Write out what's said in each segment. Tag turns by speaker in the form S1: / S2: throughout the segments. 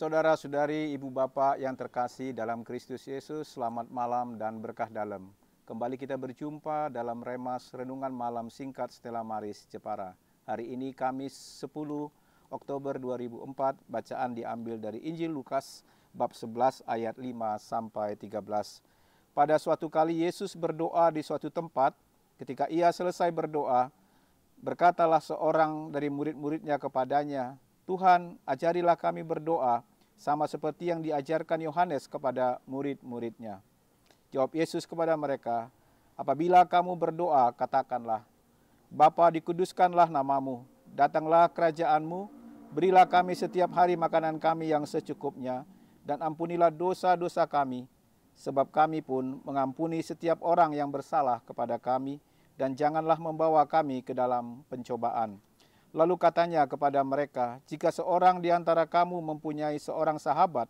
S1: Saudara-saudari, ibu bapak yang terkasih dalam Kristus Yesus, selamat malam dan berkah dalam. Kembali kita berjumpa dalam Remas Renungan Malam Singkat Stella Maris Jepara. Hari ini Kamis 10 Oktober 2004, bacaan diambil dari Injil Lukas bab 11 ayat 5 sampai 13. Pada suatu kali Yesus berdoa di suatu tempat. Ketika ia selesai berdoa, berkatalah seorang dari murid-muridnya kepadanya, "Tuhan, ajarilah kami berdoa, sama seperti yang diajarkan Yohanes kepada murid-muridnya." Jawab Yesus kepada mereka, "Apabila kamu berdoa, katakanlah, Bapa, dikuduskanlah namamu, datanglah kerajaanmu, berilah kami setiap hari makanan kami yang secukupnya, dan ampunilah dosa-dosa kami, sebab kami pun mengampuni setiap orang yang bersalah kepada kami, dan janganlah membawa kami ke dalam pencobaan." Lalu katanya kepada mereka, "Jika seorang di antara kamu mempunyai seorang sahabat,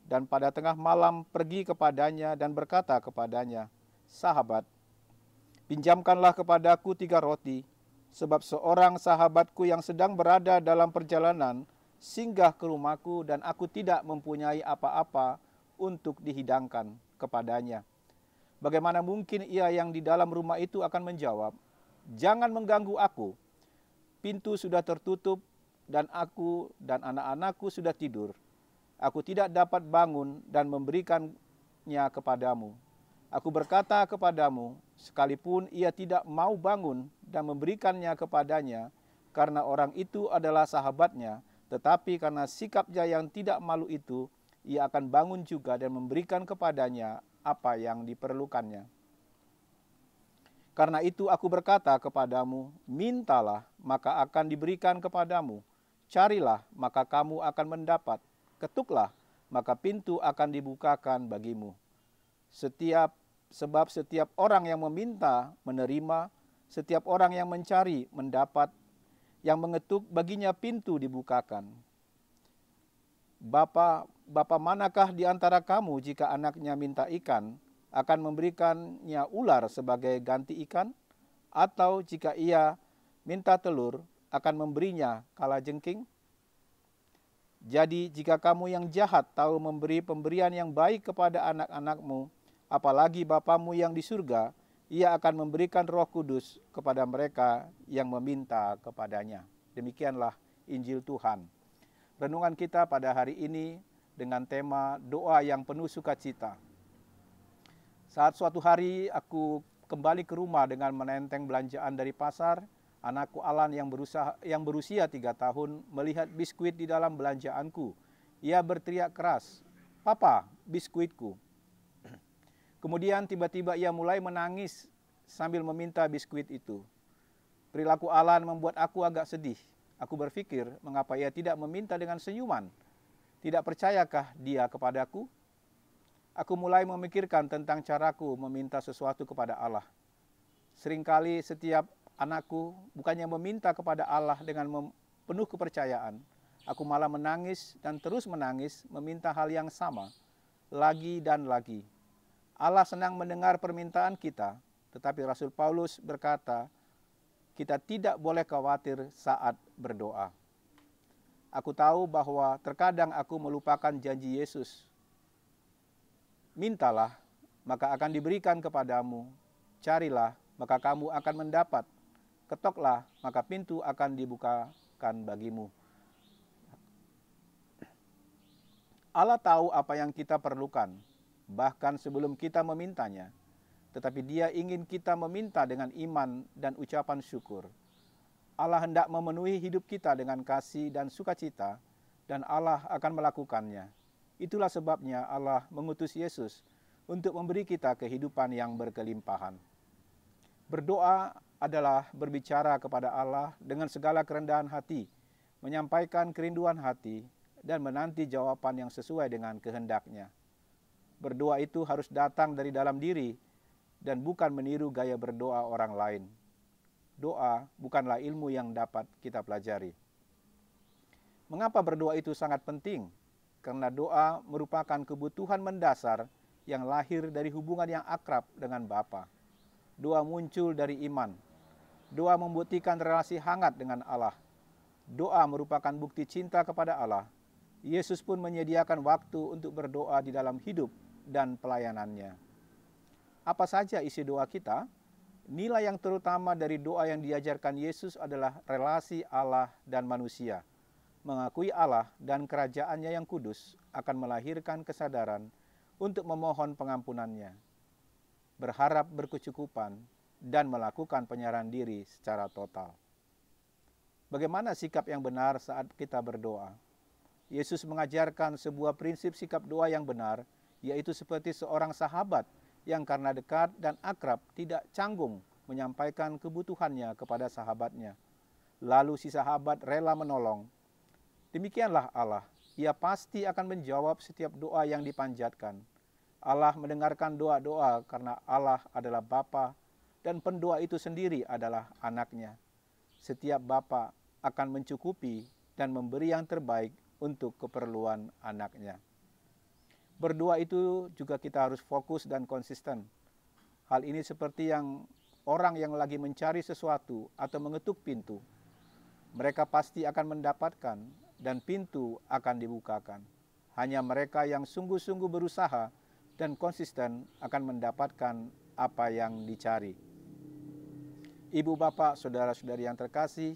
S1: dan pada tengah malam pergi kepadanya dan berkata kepadanya, 'Sahabat, pinjamkanlah kepadaku 3 roti, sebab seorang sahabatku yang sedang berada dalam perjalanan singgah ke rumahku dan aku tidak mempunyai apa-apa untuk dihidangkan kepadanya.' Bagaimana mungkin ia yang di dalam rumah itu akan menjawab, 'Jangan mengganggu aku. Pintu sudah tertutup dan aku dan anak-anakku sudah tidur. Aku tidak dapat bangun dan memberikannya kepadamu.' Aku berkata kepadamu, sekalipun ia tidak mau bangun dan memberikannya kepadanya, karena orang itu adalah sahabatnya, tetapi karena sikapnya yang tidak malu itu, ia akan bangun juga dan memberikan kepadanya apa yang diperlukannya. Karena itu aku berkata kepadamu, mintalah, maka akan diberikan kepadamu. Carilah, maka kamu akan mendapat. Ketuklah, maka pintu akan dibukakan bagimu. Sebab setiap orang yang meminta, menerima, setiap orang yang mencari, mendapat, yang mengetuk, baginya pintu dibukakan. Bapa manakah di antara kamu jika anaknya minta ikan, akan memberikannya ular sebagai ganti ikan? Atau jika ia minta telur, akan memberinya kalajengking? Jadi jika kamu yang jahat tahu memberi pemberian yang baik kepada anak-anakmu, apalagi Bapamu yang di surga, ia akan memberikan Roh Kudus kepada mereka yang meminta kepadanya." Demikianlah Injil Tuhan. Renungan kita pada hari ini dengan tema doa yang penuh sukacita. Saat suatu hari aku kembali ke rumah dengan menenteng belanjaan dari pasar, anakku Alan yang berusia 3 tahun melihat biskuit di dalam belanjaanku. Ia berteriak keras, "Papa, biskuitku." Kemudian tiba-tiba ia mulai menangis sambil meminta biskuit itu. Perilaku Alan membuat aku agak sedih. Aku berpikir, mengapa ia tidak meminta dengan senyuman? Tidak percayakah dia kepadaku? Aku mulai memikirkan tentang caraku meminta sesuatu kepada Allah. Seringkali setiap anakku bukannya meminta kepada Allah dengan penuh kepercayaan, aku malah menangis dan terus menangis meminta hal yang sama, lagi dan lagi. Allah senang mendengar permintaan kita, tetapi Rasul Paulus berkata, kita tidak boleh khawatir saat berdoa. Aku tahu bahwa terkadang aku melupakan janji Yesus. Mintalah, maka akan diberikan kepadamu. Carilah, maka kamu akan mendapat. Ketoklah, maka pintu akan dibukakan bagimu. Allah tahu apa yang kita perlukan, bahkan sebelum kita memintanya. Tetapi Dia ingin kita meminta dengan iman dan ucapan syukur. Allah hendak memenuhi hidup kita dengan kasih dan sukacita, dan Allah akan melakukannya. Itulah sebabnya Allah mengutus Yesus untuk memberi kita kehidupan yang berkelimpahan. Berdoa adalah berbicara kepada Allah dengan segala kerendahan hati, menyampaikan kerinduan hati, dan menanti jawaban yang sesuai dengan kehendak-Nya. Berdoa itu harus datang dari dalam diri dan bukan meniru gaya berdoa orang lain. Doa bukanlah ilmu yang dapat kita pelajari. Mengapa berdoa itu sangat penting? Karena doa merupakan kebutuhan mendasar yang lahir dari hubungan yang akrab dengan Bapa. Doa muncul dari iman. Doa membuktikan relasi hangat dengan Allah. Doa merupakan bukti cinta kepada Allah. Yesus pun menyediakan waktu untuk berdoa di dalam hidup dan pelayanannya. Apa saja isi doa kita? Nilai yang terutama dari doa yang diajarkan Yesus adalah relasi Allah dan manusia. Mengakui Allah dan kerajaannya yang kudus akan melahirkan kesadaran untuk memohon pengampunannya, berharap berkecukupan, dan melakukan penyerahan diri secara total. Bagaimana sikap yang benar saat kita berdoa? Yesus mengajarkan sebuah prinsip sikap doa yang benar, yaitu seperti seorang sahabat yang karena dekat dan akrab tidak canggung menyampaikan kebutuhannya kepada sahabatnya. Lalu si sahabat rela menolong. Demikianlah Allah, Ia pasti akan menjawab setiap doa yang dipanjatkan. Allah mendengarkan doa-doa karena Allah adalah Bapa dan pendoa itu sendiri adalah anaknya. Setiap Bapa akan mencukupi dan memberi yang terbaik untuk keperluan anaknya. Berdoa itu juga kita harus fokus dan konsisten. Hal ini seperti yang orang yang lagi mencari sesuatu atau mengetuk pintu. Mereka pasti akan mendapatkan dan pintu akan dibukakan. Hanya mereka yang sungguh-sungguh berusaha dan konsisten akan mendapatkan apa yang dicari. Ibu, bapak, saudara-saudari yang terkasih,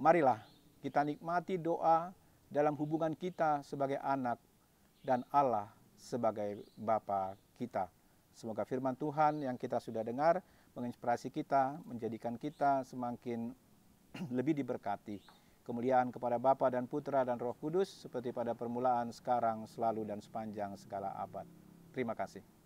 S1: marilah kita nikmati doa dalam hubungan kita sebagai anak dan Allah sebagai Bapa kita. Semoga firman Tuhan yang kita sudah dengar menginspirasi kita, menjadikan kita semakin lebih diberkati. Kemuliaan kepada Bapa dan Putra dan Roh Kudus seperti pada permulaan, sekarang, selalu, dan sepanjang segala abad. Terima kasih.